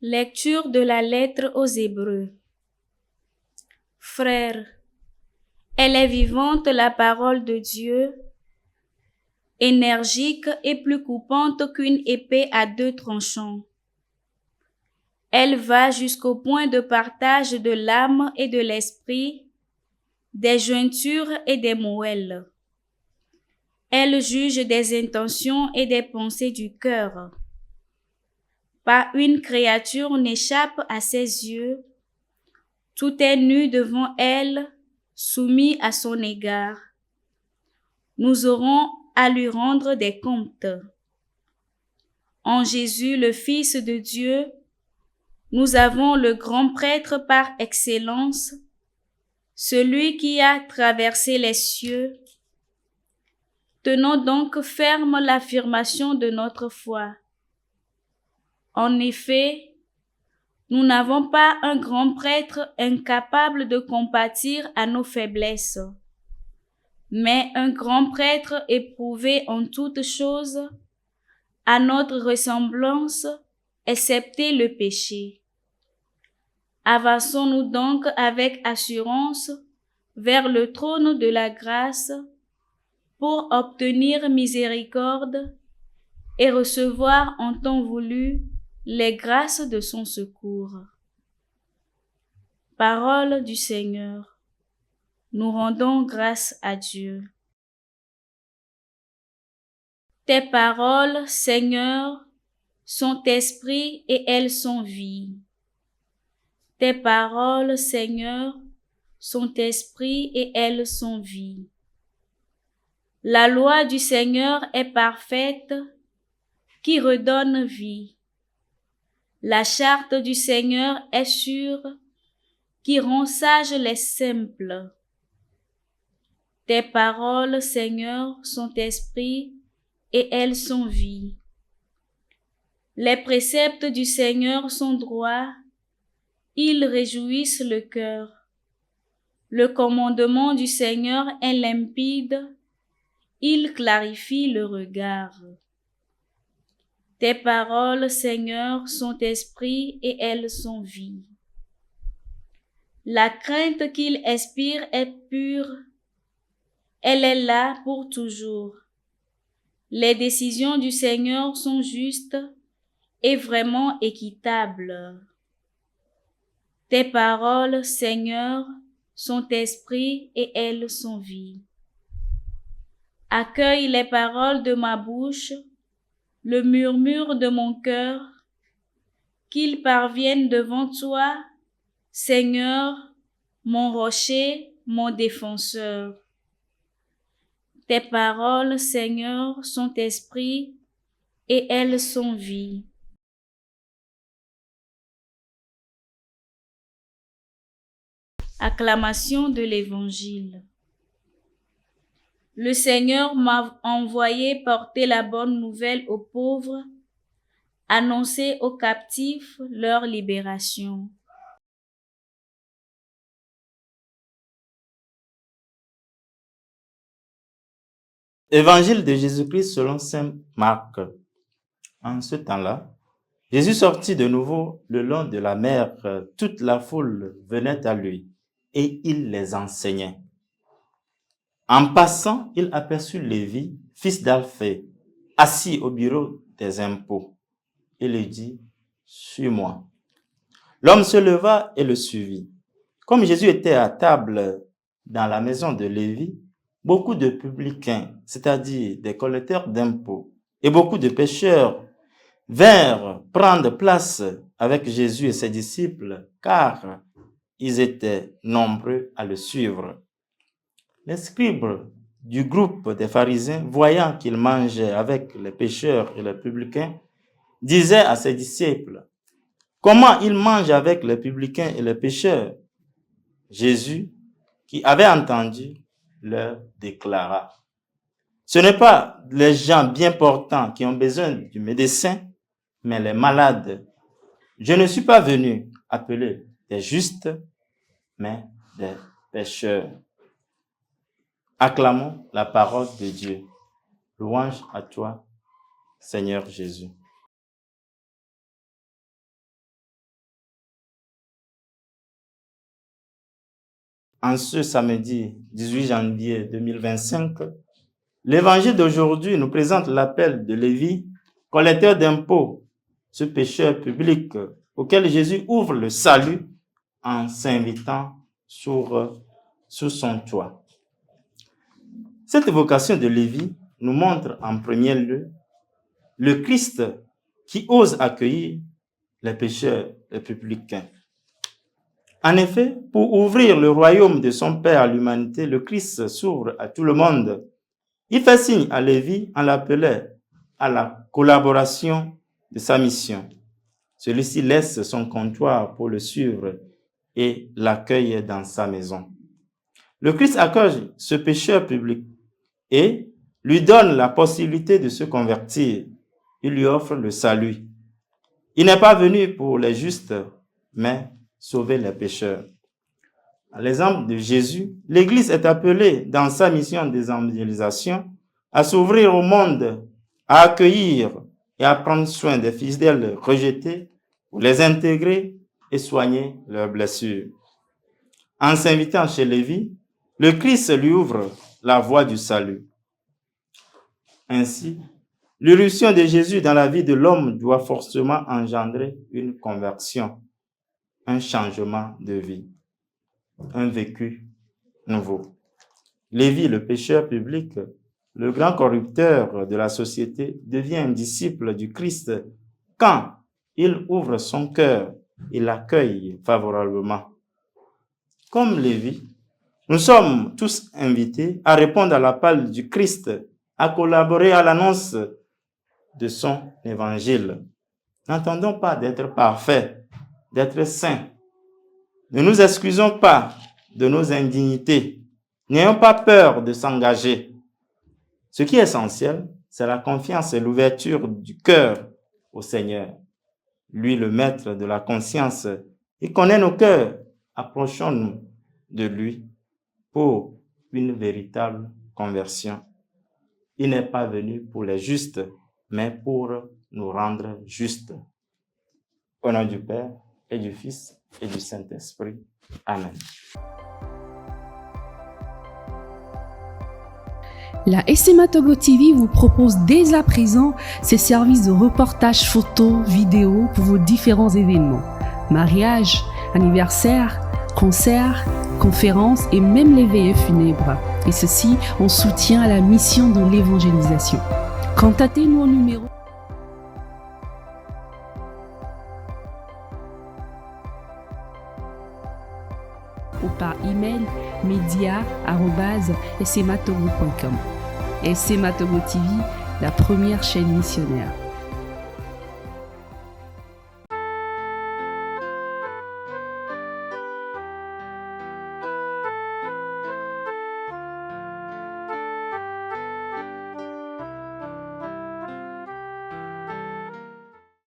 Lecture de la lettre aux Hébreux. Frères, elle est vivante la parole de Dieu, énergique et plus coupante qu'une épée à deux tranchants. Elle va jusqu'au point de partage de l'âme et de l'esprit, des jointures et des moelles. Elle juge des intentions et des pensées du cœur. Pas une créature n'échappe à ses yeux. Tout est nu devant elle, soumis à son égard. Nous aurons à lui rendre des comptes. En Jésus, le Fils de Dieu, nous avons le grand prêtre par excellence, celui qui a traversé les cieux. Tenons donc ferme l'affirmation de notre foi. En effet, nous n'avons pas un grand prêtre incapable de compatir à nos faiblesses, mais un grand prêtre éprouvé en toutes choses, à notre ressemblance, excepté le péché. Avançons-nous donc avec assurance vers le trône de la grâce pour obtenir miséricorde et recevoir en temps voulu les grâces de son secours. Parole du Seigneur. Nous rendons grâce à Dieu. Tes paroles, Seigneur, sont esprit et elles sont vie. Tes paroles, Seigneur, sont esprit et elles sont vie. La loi du Seigneur est parfaite, qui redonne vie. La charte du Seigneur est sûre, qui rend sages les simples. Tes paroles, Seigneur, sont esprit et elles sont vie. Les préceptes du Seigneur sont droits, ils réjouissent le cœur. Le commandement du Seigneur est limpide, il clarifie le regard. Tes paroles, Seigneur, sont esprit et elles sont vie. La crainte qu'il inspire est pure, elle est là pour toujours. Les décisions du Seigneur sont justes et vraiment équitables. Tes paroles, Seigneur, sont esprit et elles sont vie. Accueille les paroles de ma bouche, le murmure de mon cœur, qu'ils parviennent devant toi, Seigneur, mon rocher, mon défenseur. Tes paroles, Seigneur, sont esprit et elles sont vie. Acclamation de l'Évangile. Le Seigneur m'a envoyé porter la bonne nouvelle aux pauvres, annoncer aux captifs leur libération. Évangile de Jésus-Christ selon saint Marc. En ce temps-là, Jésus sortit de nouveau le long de la mer. Toute la foule venait à lui et il les enseignait. En passant, il aperçut Lévi, fils d'Alphée, assis au bureau des impôts. Il lui dit, « Suis-moi. » L'homme se leva et le suivit. Comme Jésus était à table dans la maison de Lévi, beaucoup de publicains, c'est-à-dire des collecteurs d'impôts, et beaucoup de pécheurs vinrent prendre place avec Jésus et ses disciples, car ils étaient nombreux à le suivre. Les scribes du groupe des pharisiens, voyant qu'il mangeait avec les pécheurs et les publicains, disaient à ses disciples, « Comment il mange avec les publicains et les pécheurs ?» Jésus, qui avait entendu, leur déclara, « Ce n'est pas les gens bien portants qui ont besoin du médecin, mais les malades. Je ne suis pas venu appeler des justes, mais des pécheurs. » Acclamons la parole de Dieu. Louange à toi, Seigneur Jésus. en ce samedi 18 janvier 2025, l'évangile d'aujourd'hui nous présente l'appel de Lévi, collecteur d'impôts, ce pécheur public auquel Jésus ouvre le salut en s'invitant sur son toit. Cette vocation de Lévi nous montre en premier lieu le Christ qui ose accueillir les pécheurs, les publicains. En effet, pour ouvrir le royaume de son Père à l'humanité, le Christ s'ouvre à tout le monde. Il fait signe à Lévi en l'appelant à la collaboration de sa mission. Celui-ci laisse son comptoir pour le suivre et l'accueille dans sa maison. Le Christ accueille ce pécheur public et lui donne la possibilité de se convertir. Il lui offre le salut. Il n'est pas venu pour les justes, mais sauver les pécheurs. À l'exemple de Jésus, l'Église est appelée dans sa mission d'évangélisation à s'ouvrir au monde, à accueillir et à prendre soin des fidèles rejetés pour les intégrer et soigner leurs blessures. En s'invitant chez Lévi, le Christ lui ouvre la voie du salut. Ainsi, l'irruption de Jésus dans la vie de l'homme doit forcément engendrer une conversion, un changement de vie, un vécu nouveau. Lévi, le pécheur public, le grand corrupteur de la société, devient un disciple du Christ quand il ouvre son cœur et l'accueille favorablement. Comme Lévi, nous sommes tous invités à répondre à l'appel du Christ, à collaborer à l'annonce de son évangile. N'attendons pas d'être parfaits, d'être saints. Ne nous excusons pas de nos indignités. N'ayons pas peur de s'engager. Ce qui est essentiel, c'est la confiance et l'ouverture du cœur au Seigneur. Lui, le maître de la conscience, il connaît nos cœurs. Approchons-nous de lui pour une véritable conversion. Il n'est pas venu pour les justes, mais pour nous rendre justes. Au nom du Père et du Fils et du Saint-Esprit. Amen. La SMA Togo TV vous propose dès à présent ses services de reportage photo, vidéo pour vos différents événements. Mariage, anniversaire, concerts, conférences et même les veillées funèbres. Et ceci en soutien à la mission de l'évangélisation. Contactez-nous au numéro ou par email media@smatogo.com. SMA Togo TV, la première chaîne missionnaire.